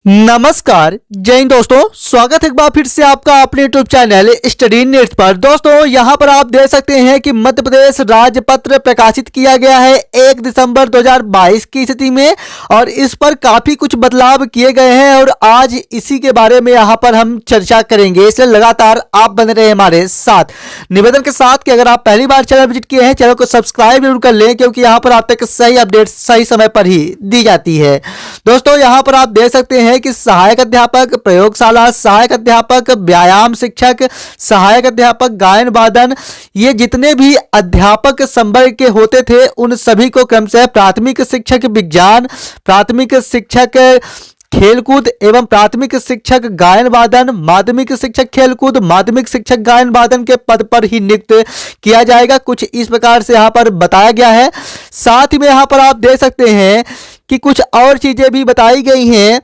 नमस्कार जय हिंद दोस्तों, स्वागत है एक बार फिर से आपका अपने यूट्यूब चैनल स्टडी नीड्स पर। दोस्तों यहां पर आप देख सकते हैं कि मध्य प्रदेश राजपत्र प्रकाशित किया गया है 1 दिसंबर 2022 की स्थिति में, और इस पर काफी कुछ बदलाव किए गए हैं और आज इसी के बारे में यहां पर हम चर्चा करेंगे। इसलिए लगातार आप बने रहे हमारे साथ, निवेदन के साथ कि अगर आप पहली बार चैनल विजिट किए हैं, चैनल को सब्सक्राइब जरूर कर लें, क्योंकि यहाँ पर आप तक सही अपडेट सही समय पर ही दी जाती है। दोस्तों यहाँ पर आप देख सकते हैं कि सहायक अध्यापक, प्रयोगशाला सहायक अध्यापक, व्यायाम शिक्षक, सहायक अध्यापक, गायन वादन, ये जितने भी अध्यापक संवर्ग के होते थे उन सभी को क्रमशः प्राथमिक शिक्षक विज्ञान, प्राथमिक शिक्षक खेलकूद एवं प्राथमिक शिक्षक गायन वादन, माध्यमिक शिक्षक खेलकूद, माध्यमिक शिक्षक गायन वादन के पद पर ही नियुक्त किया जाएगा। कुछ इस प्रकार से यहाँ पर बताया गया है। साथ ही में यहाँ पर आप देख सकते हैं कि कुछ और चीजें भी बताई गई हैं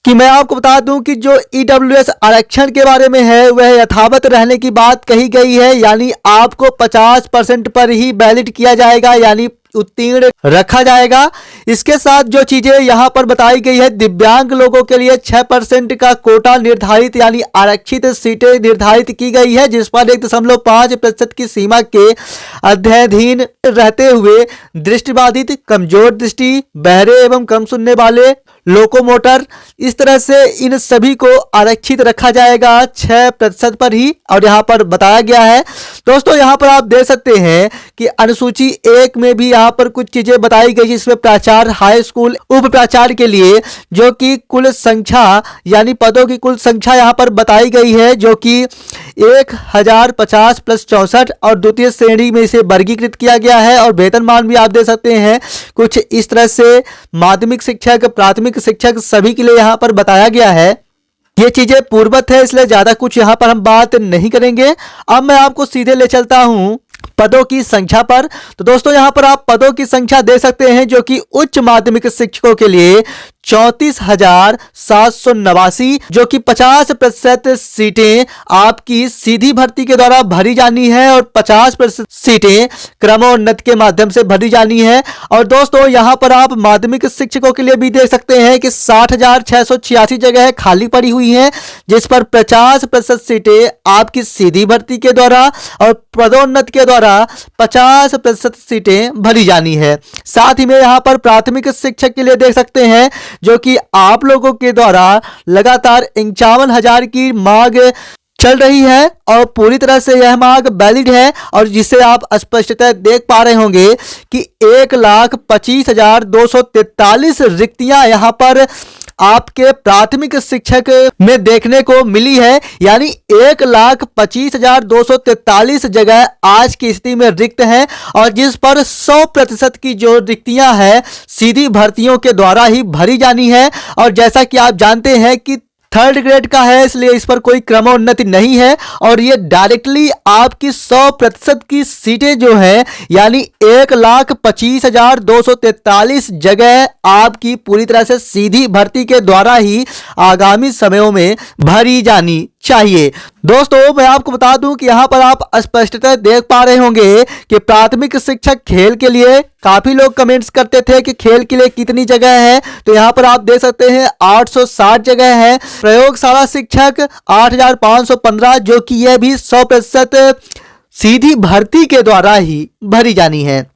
कि मैं आपको बता दूं कि जो ईडब्ल्यूएस आरक्षण के बारे में है वह यथावत रहने की बात कही गई है, यानी आपको 50% पर ही वैलिड किया जाएगा, यानी उत्तीर्ण रखा जाएगा। इसके साथ जो चीजें यहां पर बताई गई है, दिव्यांग लोगों के लिए 6% का कोटा निर्धारित यानी आरक्षित सीटें निर्धारित की गई है, जिस पर 1.5% की सीमा के अध्ययनधीन रहते हुए दृष्टिबाधित, कमजोर दृष्टि, बहरे एवं कम सुनने वाले, लोकोमोटर, इस तरह से इन सभी को आरक्षित रखा जाएगा 6% पर ही। और यहाँ पर बताया गया है दोस्तों, यहाँ पर आप देख सकते हैं कि अनुसूची 1 में भी यहाँ पर कुछ चीजें बताई गई, जिसमें प्राचार्य, हाई स्कूल उप प्राचार्य के लिए जो कि कुल संख्या यानी पदों की कुल संख्या यहाँ पर बताई गई है, जो कि 1050 प्लस 64 और द्वितीय श्रेणी में इसे वर्गीकृत किया गया है। और वेतनमान भी आप देख सकते हैं कुछ इस तरह से माध्यमिक शिक्षक, प्राथमिक शिक्षक सभी के लिए यहाँ पर बताया गया है। ये चीजें पूर्ववत है, इसलिए ज्यादा कुछ यहाँ पर हम बात नहीं करेंगे। अब मैं आपको सीधे ले चलता हूं पदों की संख्या पर। तो दोस्तों यहाँ पर आप पदों की संख्या देख सकते हैं, जो कि उच्च माध्यमिक शिक्षकों के लिए 34,789, जो कि 50% सीटें आपकी सीधी भर्ती के द्वारा भरी जानी है और 50% सीटें क्रमोन्नत के माध्यम से भरी जानी है। और दोस्तों यहाँ पर आप माध्यमिक शिक्षकों के लिए भी देख सकते हैं कि 60,686 जगह खाली पड़ी हुई हैं, जिस पर 50% सीटें आपकी सीधी भर्ती के द्वारा और पदोन्नत के द्वारा 50% सीटें भरी जानी है। साथ ही में यहाँ पर प्राथमिक शिक्षक के लिए देख सकते हैं, जो कि आप लोगों के द्वारा लगातार 51,000 की मांग चल रही है और पूरी तरह से यह मांग वैलिड है, और जिसे आप स्पष्टतः देख पा रहे होंगे कि 1,25,243 रिक्तियां यहां पर आपके प्राथमिक शिक्षक में देखने को मिली है, यानी 1,25,243 जगह आज की स्थिति में रिक्त हैं, और जिस पर 100% की जो रिक्तियां हैं सीधी भर्तियों के द्वारा ही भरी जानी है। और जैसा कि आप जानते हैं कि 3rd ग्रेड का है, इसलिए इस पर कोई क्रमोन्नति नहीं है, और ये डायरेक्टली आपकी 100% की सीटें जो है यानी 1,25,243 जगह आपकी पूरी तरह से सीधी भर्ती के द्वारा ही आगामी समयों में भरी जानी चाहिए। दोस्तों मैं आपको बता दूं कि यहां पर आप स्पष्टतः देख पा रहे होंगे कि प्राथमिक शिक्षक खेल के लिए काफी लोग कमेंट्स करते थे कि खेल के लिए कितनी जगह है, तो यहां पर आप देख सकते हैं 860 जगह है। प्रयोगशाला शिक्षक 8,515, जो कि यह भी 100% सीधी भर्ती के द्वारा ही भरी जानी है।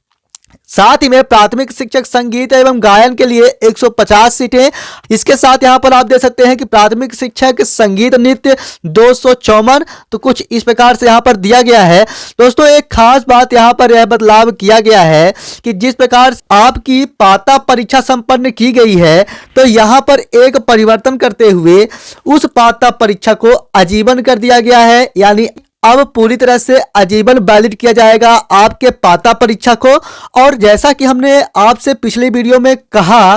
साथ ही में प्राथमिक शिक्षक संगीत एवं गायन के लिए 150 सीटें। इसके साथ यहां पर आप देख सकते हैं कि प्राथमिक शिक्षक संगीत नृत्य 254। तो कुछ इस प्रकार से यहां पर दिया गया है। दोस्तों एक खास बात यहां पर यह बदलाव किया गया है कि जिस प्रकार आपकी पाता परीक्षा संपन्न की गई है, तो यहां पर एक परिवर्तन करते हुए उस पाता परीक्षा को आजीवन कर दिया गया है, यानी अब पूरी तरह से आजीवन वैलिड किया जाएगा आपके पाता परीक्षा को। और जैसा कि हमने आपसे पिछले वीडियो में कहा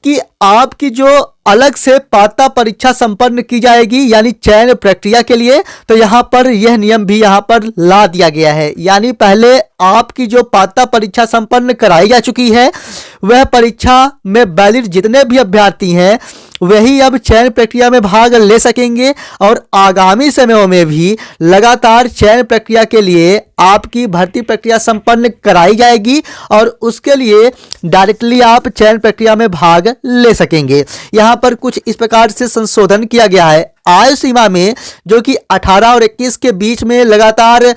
कि आपकी जो अलग से पाता परीक्षा संपन्न की जाएगी यानी चयन प्रक्रिया के लिए, तो यहां पर यह नियम भी यहां पर ला दिया गया है, यानी पहले आपकी जो पाता परीक्षा संपन्न कराई जा चुकी है वह परीक्षा में वैलिड जितने भी अभ्यर्थी हैं वही अब चयन प्रक्रिया में भाग ले सकेंगे और आगामी समयों में भी लगातार चयन प्रक्रिया के लिए आपकी भर्ती प्रक्रिया संपन्न कराई जाएगी और उसके लिए डायरेक्टली आप चयन प्रक्रिया में भाग ले सकेंगे। यहाँ पर कुछ इस प्रकार से संशोधन किया गया है आयु सीमा में, जो कि 18 और 21 के बीच में लगातार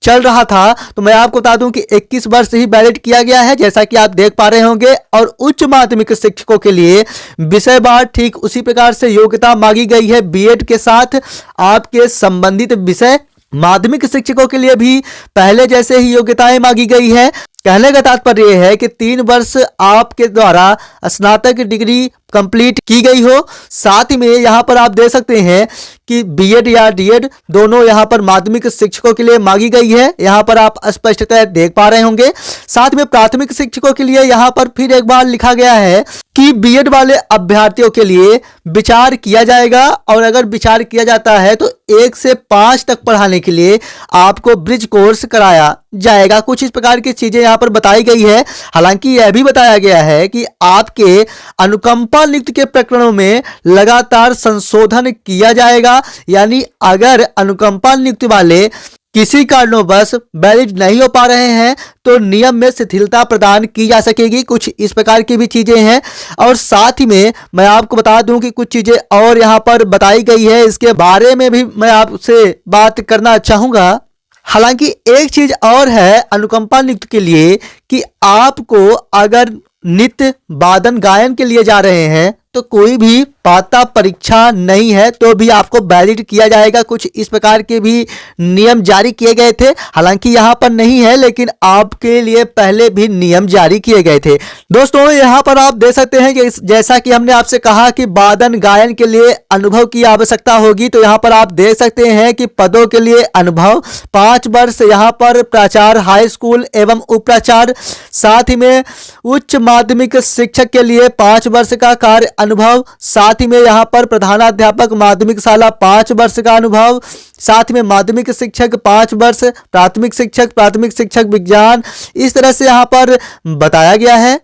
चल रहा था, तो मैं आपको बता दूं कि 21 वर्ष ही वैलिड किया गया है, जैसा कि आप देख पा रहे होंगे। और उच्च माध्यमिक शिक्षकों के लिए विषयवार ठीक उसी प्रकार से योग्यता मांगी गई है बीएड के साथ आपके संबंधित विषय। माध्यमिक शिक्षकों के लिए भी पहले जैसे ही योग्यताएं मांगी गई है। कहने का तात्पर्य यह है कि 3 वर्ष आपके द्वारा स्नातक डिग्री कंप्लीट की गई हो। साथ ही में यहाँ पर आप देख सकते हैं कि बीएड या डीएड दोनों यहाँ पर माध्यमिक शिक्षकों के लिए मांगी गई है, यहाँ पर आप स्पष्टतः देख पा रहे होंगे। साथ में प्राथमिक शिक्षकों के लिए यहाँ पर फिर एक बार लिखा गया है कि बीएड वाले अभ्यर्थियों के लिए विचार किया जाएगा और अगर विचार किया जाता है तो 1 से 5 तक पढ़ाने के लिए आपको ब्रिज कोर्स कराया जाएगा। कुछ इस प्रकार की चीजें यहाँ पर बताई गई है। हालांकि यह भी बताया गया है कि आपके अनुकंपा नियुक्ति के प्रकरणों में लगातार संशोधन किया जाएगा, यानी अगर अनुकंपा नियुक्ति वाले किसी कारणोंवश वैलिड नहीं हो पा रहे हैं तो नियम में शिथिलता प्रदान की जा सकेगी। कुछ इस प्रकार की भी चीजें हैं और साथ ही में मैं आपको बता दूं कि कुछ चीजें और यहाँ पर बताई गई है, इसके बारे में भी मैं आपसे बात करना चाहूंगा। हालांकि एक चीज और है अनुकंपा नियुक्ति के लिए कि आपको अगर नित्य वादन गायन के लिए जा रहे हैं तो कोई भी पात्रता परीक्षा नहीं है तो भी आपको वैलिड किया जाएगा। कुछ इस प्रकार के भी नियम जारी किए गए थे, हालांकि यहाँ पर नहीं है लेकिन आपके लिए पहले भी नियम जारी किए गए थे। दोस्तों यहाँ पर आप देख सकते हैं कि जैसा कि हमने आपसे कहा कि वादन गायन के लिए अनुभव की आवश्यकता होगी, तो यहाँ पर आप देख सकते हैं कि पदों के लिए अनुभव 5 वर्ष यहाँ पर प्राचार्य हाई स्कूल एवं उपाचार्य, साथ ही में उच्च माध्यमिक शिक्षक के लिए 5 वर्ष का कार्य अनुभव, साथ ही में यहाँ पर प्रधानाध्यापक माध्यमिक शाला 5 वर्ष का अनुभव, साथ में माध्यमिक शिक्षक 5 वर्ष, प्राथमिक शिक्षक विज्ञान, इस तरह से यहाँ पर बताया गया है।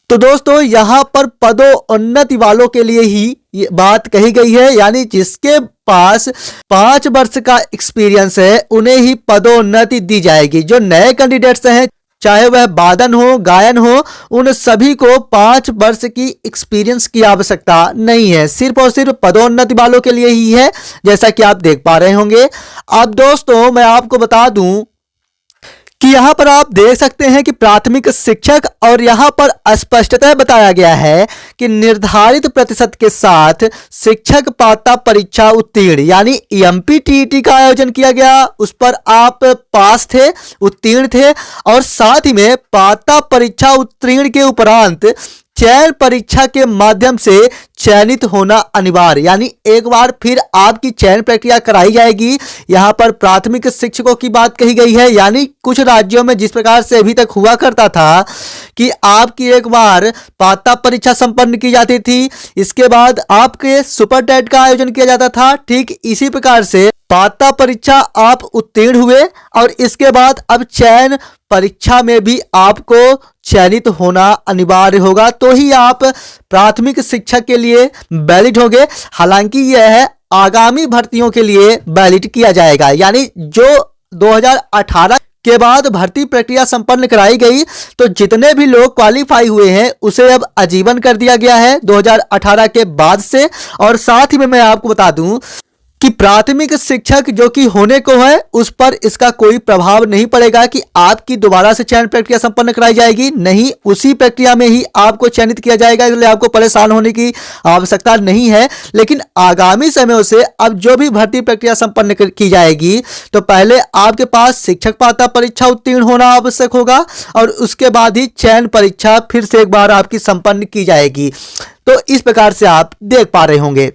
तो दोस्तों यहाँ पर पदोन्नति वालों के लिए ही ये बात कही गई है, यानी जिसके पास 5 वर्ष का एक्सपीरियंस है उन्हें ही पदोन्नति दी जाएगी। जो नए कैंडिडेट्स हैं चाहे वह वादन हो गायन हो, उन सभी को 5 वर्ष की एक्सपीरियंस की आवश्यकता नहीं है, सिर्फ और सिर्फ पदोन्नति वालों के लिए ही है, जैसा कि आप देख पा रहे होंगे। अब दोस्तों मैं आपको बता दूं कि यहाँ पर आप देख सकते हैं कि प्राथमिक शिक्षक, और यहाँ पर स्पष्टतः बताया गया है कि निर्धारित प्रतिशत के साथ शिक्षक पात्रता परीक्षा उत्तीर्ण यानी एमपीटीईटी का आयोजन किया गया, उस पर आप पास थे, उत्तीर्ण थे, और साथ ही में पात्रता परीक्षा उत्तीर्ण के उपरांत चयन परीक्षा के माध्यम से चयनित होना अनिवार्य, यानी एक बार फिर आपकी चयन प्रक्रिया कराई जाएगी। यहाँ पर प्राथमिक शिक्षकों की बात कही गई है, यानी कुछ राज्यों में जिस प्रकार से अभी तक हुआ करता था कि आपकी एक बार पात्रता परीक्षा संपन्न की जाती थी, इसके बाद आपके सुपर टेट का आयोजन किया जाता था, ठीक इसी प्रकार से पात्रता परीक्षा आप उत्तीर्ण हुए और इसके बाद अब चयन परीक्षा में भी आपको चयनित होना अनिवार्य होगा, तो ही आप प्राथमिक शिक्षक के लिए वैलिड होंगे। हालांकि यह आगामी भर्तियों के लिए वैलिड किया जाएगा, यानी जो 2018 के बाद भर्ती प्रक्रिया संपन्न कराई गई तो जितने भी लोग क्वालिफाई हुए हैं उसे अब आजीवन कर दिया गया है 2018 के बाद से। और साथ ही में मैं आपको बता दूं कि प्राथमिक शिक्षक जो कि होने को है उस पर इसका कोई प्रभाव नहीं पड़ेगा कि आपकी दोबारा से चयन प्रक्रिया संपन्न कराई जाएगी, नहीं, उसी प्रक्रिया में ही आपको चयनित किया जाएगा, इसलिए आपको परेशान होने की आवश्यकता नहीं है। लेकिन आगामी समयों से अब जो भी भर्ती प्रक्रिया संपन्न की जाएगी तो पहले आपके पास शिक्षक पात्रता परीक्षा उत्तीर्ण होना आवश्यक होगा और उसके बाद ही चयन परीक्षा फिर से एक बार आपकी संपन्न की जाएगी। तो इस प्रकार से आप देख पा रहे होंगे।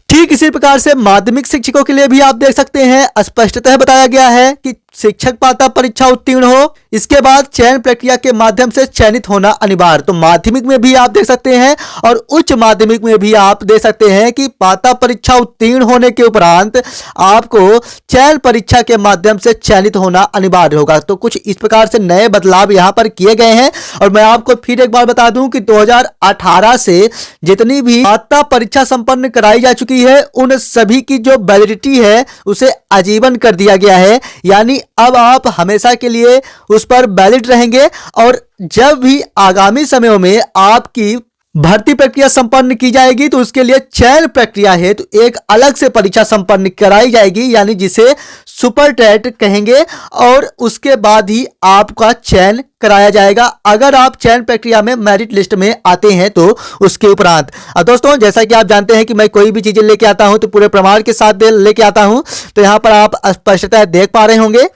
ठीक इसी प्रकार से माध्यमिक शिक्षकों के लिए भी आप देख सकते हैं स्पष्टतः बताया गया है कि शिक्षक पात्रता परीक्षा उत्तीर्ण हो, इसके बाद चयन प्रक्रिया के माध्यम से चयनित होना अनिवार्य। तो माध्यमिक में भी आप देख सकते हैं और उच्च माध्यमिक में भी आप देख सकते हैं कि पात्रता परीक्षा उत्तीर्ण होने के उपरांत आपको चयन परीक्षा के माध्यम से चयनित होना अनिवार्य होगा। तो कुछ इस प्रकार से नए बदलाव यहां पर किए गए हैं। और मैं आपको फिर एक बार बता दूं कि 2018 से जितनी भी पात्रता परीक्षा संपन्न कराई जा चुकी है उन सभी की जो वैलिडिटी है उसे आजीवन कर दिया गया है, यानी अब आप हमेशा के लिए उस पर वैलिड रहेंगे। और जब भी आगामी समयों में आपकी भर्ती प्रक्रिया संपन्न की जाएगी तो उसके लिए चयन प्रक्रिया हेतु तो एक अलग से परीक्षा संपन्न कराई जाएगी, यानी जिसे सुपर टेट कहेंगे, और उसके बाद ही आपका चयन कराया जाएगा अगर आप चयन प्रक्रिया में मेरिट लिस्ट में आते हैं तो उसके उपरांत। अब दोस्तों, जैसा कि आप जानते हैं कि मैं कोई भी चीजें लेके आता हूं तो पूरे प्रमाण के साथ लेके आता हूं, तो यहां पर आप स्पष्टता देख पा रहे होंगे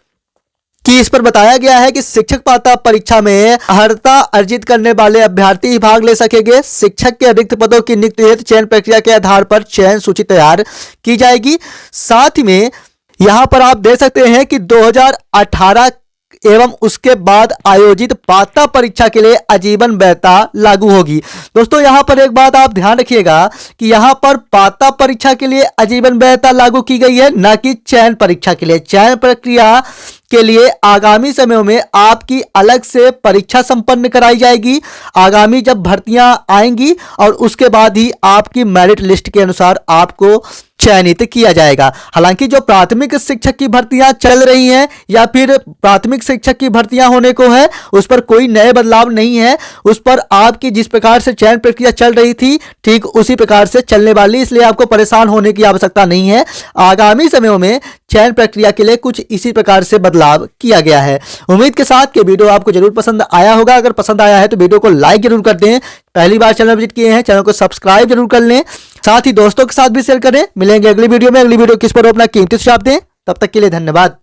कि इस पर बताया गया है कि शिक्षक पात्रता परीक्षा में अर्हता अर्जित करने वाले अभ्यर्थी ही भाग ले सकेंगे। शिक्षक के रिक्त पदों की नियुक्ति हेतु चयन प्रक्रिया के आधार पर चयन सूची तैयार की जाएगी। साथ ही में यहां पर आप देख सकते हैं कि 2018 एवं उसके बाद आयोजित पात्रता परीक्षा के लिए आजीवन वैधता लागू होगी। दोस्तों, यहां पर एक बात आप ध्यान रखिएगा कि यहां पर पात्रता परीक्षा के लिए आजीवन वैधता लागू की गई है, न कि चयन परीक्षा के लिए। चयन प्रक्रिया के लिए आगामी समयों में आपकी अलग से परीक्षा संपन्न कराई जाएगी आगामी जब भर्तियां आएंगी, और उसके बाद ही आपकी मेरिट लिस्ट के अनुसार आपको चयनित किया जाएगा। हालांकि जो प्राथमिक शिक्षक की भर्तियां चल रही हैं या फिर प्राथमिक शिक्षक की भर्तियां होने को है, उस पर कोई नए बदलाव नहीं है। उस पर आपकी जिस प्रकार से चयन प्रक्रिया चल रही थी ठीक उसी प्रकार से चलने वाली, इसलिए आपको परेशान होने की आवश्यकता नहीं है। आगामी समयों में चयन प्रक्रिया के लिए कुछ इसी प्रकार से बदलाव किया गया है। उम्मीद के साथ कि वीडियो आपको जरूर पसंद आया होगा। अगर पसंद आया है तो वीडियो को लाइक जरूर कर दें। पहली बार चैनल विजिट किए हैं, चैनल को सब्सक्राइब जरूर कर लें। साथ ही दोस्तों के साथ भी शेयर करें। मिलेंगे अगली वीडियो में। अगली वीडियो किस पर अपना कीमती सुझाव दें। तब तक के लिए धन्यवाद।